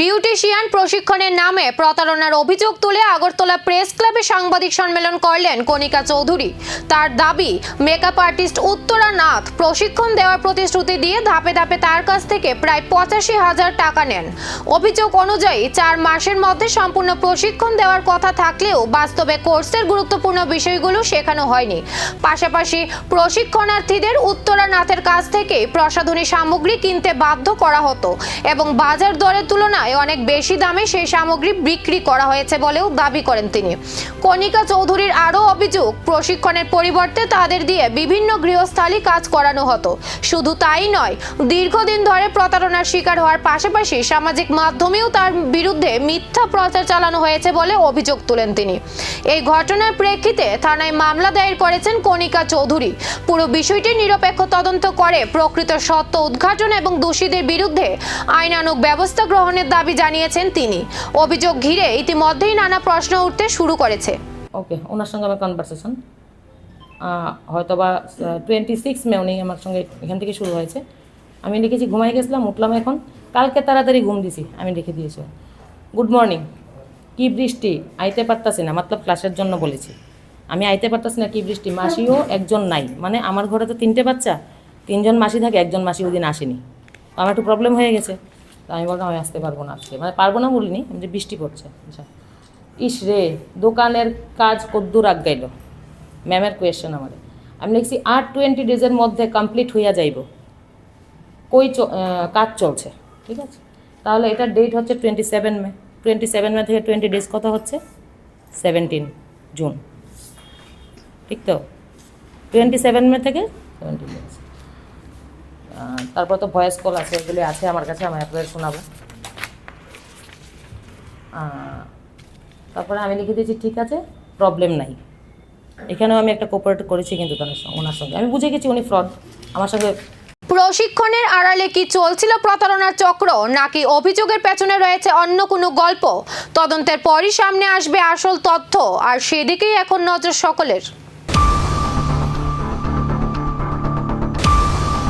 Beautician প্রশিক্ষণের নামে প্রতারণার অভিযোগ তুলে আগরতলা প্রেস ক্লাবে সাংবাদিক সম্মেলন করলেন কণিকা চৌধুরী। তার দাবি, মেকআপ আর্টিস্ট উত্তরা নাথ প্রশিক্ষণ দেওয়ার প্রতিশ্রুতি দিয়ে ধাপে ধাপে তার কাছ থেকে প্রায় 85,000 টাকা নেন। অভিযোগ অনুযায়ী 4 মাসের মধ্যে সম্পূর্ণ প্রশিক্ষণ দেওয়ার কথা থাকলেও বাস্তবে কোর্সের গুরুত্বপূর্ণ বিষয়গুলো শেখানো হয়নি। পাশাপাশি প্রশিক্ষণার্থীদের উত্তরা নাথের কাছ থেকে প্রসাধনী সামগ্রী কিনতে বাধ্য করা হতো এবং বাজার দরের তুলনায় অনেক বেশি দামে সেই সামগ্রী বিক্রি করা হয়েছে বলেও দাবি করেন তিনি। কণিকা চৌধুরীর আরও অভিযোগ, প্রশিক্ষণের পরিবর্তে তাদের দিয়ে বিভিন্ন গৃহস্থালী কাজ করানো হতো। শুধু তাই নয়, দীর্ঘদিন ধরে প্রতারণার শিকার হওয়ার পাশাপাশি সামাজিক মাধ্যমেও তার বিরুদ্ধে মিথ্যা প্রচার চালানো হয়েছে বলে অভিযোগ তোলেন তিনি। এই ঘটনার প্রেক্ষিতে থানায় মামলা দায়ের করেছেন কণিকা চৌধুরী। পুরো বিষয়টি নিরপেক্ষ তদন্ত করে প্রকৃত সত্য উদ্ঘাটন এবং দোষীদের বিরুদ্ধে আইনানুগ ব্যবস্থা গ্রহণের দাবি জানিয়েছেন তিনি। অভিযোগ ঘিরে ইতিমধ্যেই নানা প্রশ্ন উঠতে শুরু করেছে। ওকে, ওনার সঙ্গে আমার কনভারসেশন হয়তোবা 26 মে উনি আমার সঙ্গে এখান থেকে শুরু হয়েছে। আমি লিখেছি ঘুমাই গেছিলাম, উঠলাম এখন, কালকে তাড়াতাড়ি ঘুম দিছি, আমি লিখে দিয়েছি গুড মর্নিং, কি বৃষ্টি, আইতে পারতাছি না, মতলব ক্লাসের জন্য বলেছি, আমি আইতে পারতাছি না, কি বৃষ্টি, মাসিও একজন নাই, মানে আমার ঘরে তো 3টে বাচ্চা, 3জন মাসি থাকে, একজন মাসি ওদিন আসেনি, আমার একটু প্রবলেম হয়ে গেছে। তো আমি বললাম আমি আসতে পারবো না আজকে, মানে পারবো না বলিনি, যে বৃষ্টি পড়ছে। আচ্ছা, ইস রে, দোকানের কাজ কদ্দূর আগাইল, ম্যামের কোয়েশ্চেন আমাদের। আমি লিখছি আর 20 ডেজের মধ্যে কমপ্লিট হইয়া যাইব, কই কাজ চলছে, ঠিক আছে। তাহলে এটার ডেট হচ্ছে 27 মে, 27 মে থেকে 20 ডেজ কত হচ্ছে 17 জুন, ঠিক তো? 27 মে থেকে 17 ডেজ। তারপর তো ভয়েস কল আছে, এগুলি আছে আমার কাছে, আমি আপনাদের শোনাবো। তারপরে আমি লিখে দিয়েছি ঠিক আছে, প্রবলেম নাই। এখানেও আমি একটা কোঅপারেট করেছি কিন্তু ওনার সঙ্গে, আমি বুঝে গেছি উনি ফ্রড আমার সঙ্গে। প্রশিক্ষণের আড়ালে কি চলছিল প্রতারণার চক্র, নাকি অভিযোগের পেছনে রয়েছে অন্য কোনো গল্প? তদন্তের পরই সামনে আসবে আসল তথ্য, আর সেদিকেই এখন নজর সকলের।